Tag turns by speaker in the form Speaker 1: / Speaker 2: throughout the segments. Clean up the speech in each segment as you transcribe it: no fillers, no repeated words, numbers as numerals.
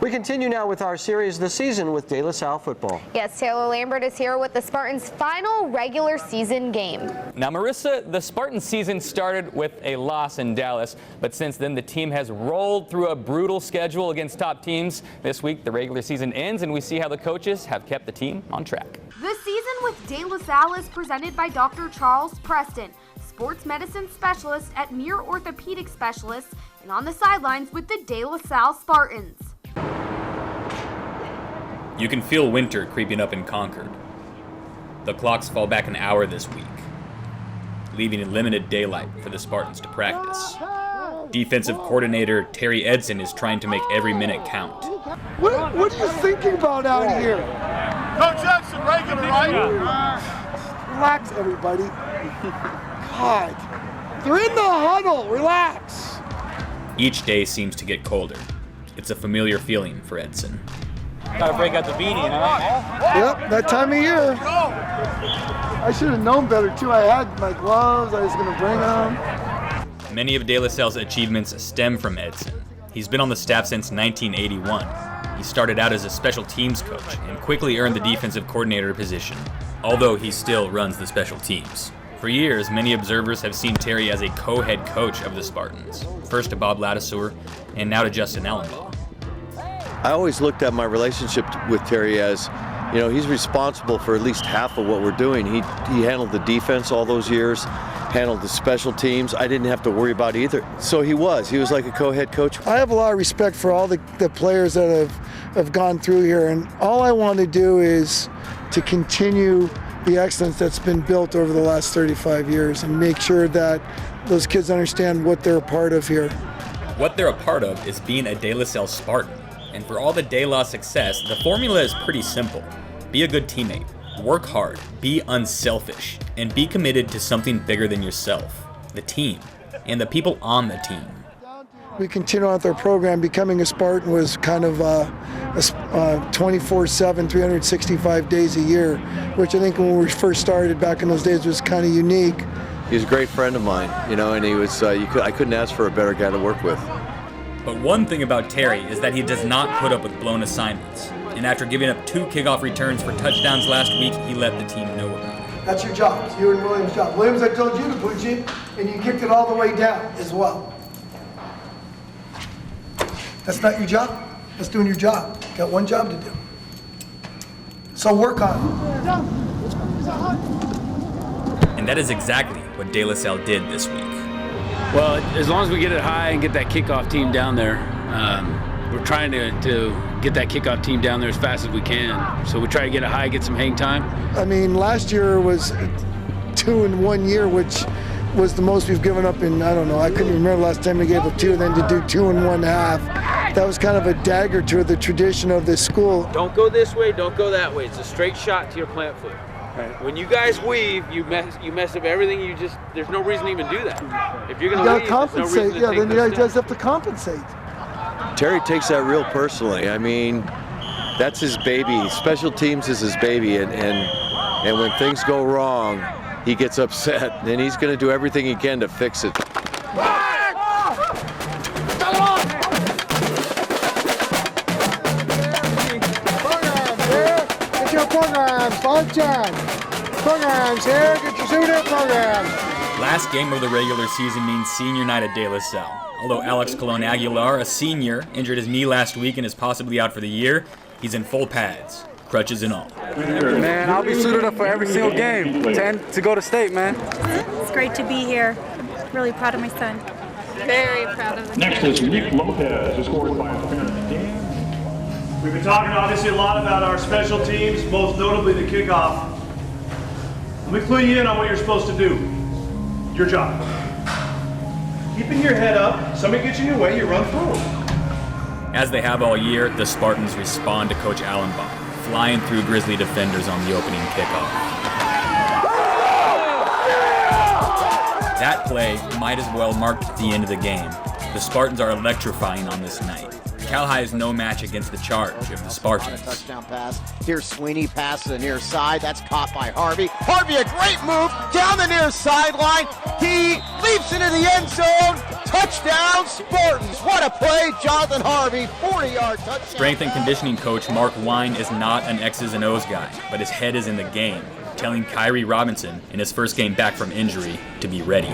Speaker 1: We continue now with our series this season with De La Salle football.
Speaker 2: Yes, Taylor Lambert is here with the Spartans' final regular season game.
Speaker 3: Now, Marissa, the Spartan season started with a loss in Dallas, but since then the team has rolled through a brutal schedule against top teams. This week the regular season ends and we see how the coaches have kept the team on track.
Speaker 4: This season with De La Salle is presented by Dr. Charles Preston, sports medicine specialist at Muir Orthopedic Specialists, and on the sidelines with the De La Salle Spartans.
Speaker 5: You can feel winter creeping up in Concord. The clocks fall back an hour this week, leaving limited daylight for the Spartans to practice. Defensive coordinator Terry Edson is trying to make every minute count.
Speaker 6: What are you thinking about out here?
Speaker 7: Coach Edson, regular, right?
Speaker 6: Relax, everybody. God, they're in the huddle. Relax.
Speaker 5: Each day seems to get colder. It's a familiar feeling for Edson.
Speaker 3: Gotta break out the beanie, huh?
Speaker 6: Yep, that time of year. I should have known better, too. I had my gloves. I was going to bring them.
Speaker 5: Many of De La Salle's achievements stem from Edson. He's been on the staff since 1981. He started out as a special teams coach and quickly earned the defensive coordinator position, although he still runs the special teams. For years, many observers have seen Terry as a co-head coach of the Spartans, first to Bob Ladouceur and now to Justin Allenbaugh.
Speaker 8: I always looked at my relationship with Terry as, you know, he's responsible for at least half of what we're doing. He handled the defense all those years, handled the special teams. I didn't have to worry about either. So he was like a co-head coach.
Speaker 6: I have a lot of respect for all the players that have gone through here, and all I want to do is to continue the excellence that's been built over the last 35 years and make sure that those kids understand what they're a part of here.
Speaker 5: What they're a part of is being a De La Salle Spartan. And for all the De La success, the formula is pretty simple. Be a good teammate, work hard, be unselfish, and be committed to something bigger than yourself, the team, and the people on the team.
Speaker 6: We continue on with our program. Becoming a Spartan was kind of 24/7, 365 days a year, which I think when we first started back in those days was kind of unique.
Speaker 8: He was a great friend of mine, you know, and he was. I couldn't ask for a better guy to work with.
Speaker 5: But one thing about Terry is that he does not put up with blown assignments. And after giving up 2 kickoff returns for touchdowns last week, he let the team know about it.
Speaker 6: That's your job. It's you and Williams' job. Williams, I told you to put you, and you kicked it all the way down as well. That's not your job. That's doing your job. You got one job to do. So work on it.
Speaker 5: And that is exactly what De La Salle did this week.
Speaker 9: Well, as long as we get it high and get that kickoff team down there, we're trying to get that kickoff team down there as fast as we can. So we try to get it high, get some hang time.
Speaker 6: I mean, last year was 2 in 1 year, which was the most we've given up in, I don't know, I couldn't remember the last time we gave up 2, and then to do 2 in 1 half. That was kind of a dagger to the tradition of this school.
Speaker 10: Don't go this way, don't go that way. It's a straight shot to your plant foot. Right. When you guys weave, you mess up everything. There's no reason to even do that. If you're going to weave,
Speaker 6: compensate.
Speaker 10: There's no reason to take
Speaker 6: then you guys have to compensate.
Speaker 8: Terry takes that real personally. I mean, that's his baby. Special teams is his baby, and when things go wrong, he gets upset, and he's going to do everything he can to fix it.
Speaker 6: Get your programs, function. Programs here, get your student programs.
Speaker 5: Last game of the regular season means senior night at De La Salle. Although Alex Colon Aguilar, a senior, injured his knee last week and is possibly out for the year, he's in full pads, crutches and all.
Speaker 11: Man, I'll be suited up for every single game to go to state, man.
Speaker 12: It's great to be here. Really proud of my son.
Speaker 13: Very proud of him.
Speaker 14: Next is Nick Lopez, escorted by his parent Dan.
Speaker 15: We've been talking obviously a lot about our special teams, most notably the kickoff. Let me clue you in on what you're supposed to do. Your job. Keeping your head up, somebody gets in your way, you run through them.
Speaker 5: As they have all year, the Spartans respond to Coach Allenbaugh, flying through Grizzly defenders on the opening kickoff. That play might as well mark the end of the game. The Spartans are electrifying on this night. Cal High is no match against the charge of the Spartans.
Speaker 16: Touchdown pass. Here's Sweeney, pass to the near side. That's caught by Harvey. Harvey, a great move down the near sideline. He leaps into the end zone. Touchdown, Spartans. What a play. Jonathan Harvey, 40-yard touchdown.
Speaker 5: Strength and conditioning coach Mark Wine is not an X's and O's guy, but his head is in the game, telling Kyrie Robinson in his first game back from injury to be ready.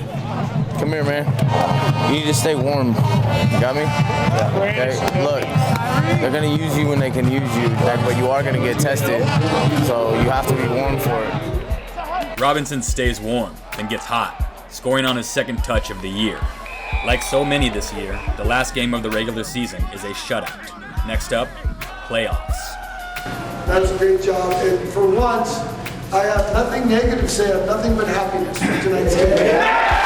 Speaker 17: Come here, man. You need to stay warm. You got me? Yeah. Okay. Look, they're going to use you when they can use you, but you are going to get tested, so you have to be warm for it.
Speaker 5: Robinson stays warm, then gets hot, scoring on his second touch of the year. Like so many this year, the last game of the regular season is a shutout. Next up, playoffs.
Speaker 6: That's a great job, and for once, I have nothing negative to say. I have nothing but happiness for tonight's game.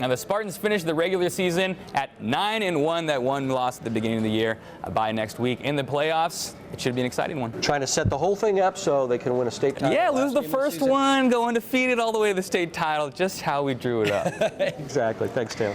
Speaker 3: Now the Spartans finished the regular season at 9-1. That one loss at the beginning of the year. A bye next week in the playoffs. It should be an exciting one.
Speaker 1: Trying to set the whole thing up so they can win a state title.
Speaker 3: Yeah, lose the first one, go undefeated all the way to the state title. Just how we drew it up.
Speaker 1: Exactly. Thanks, Tim.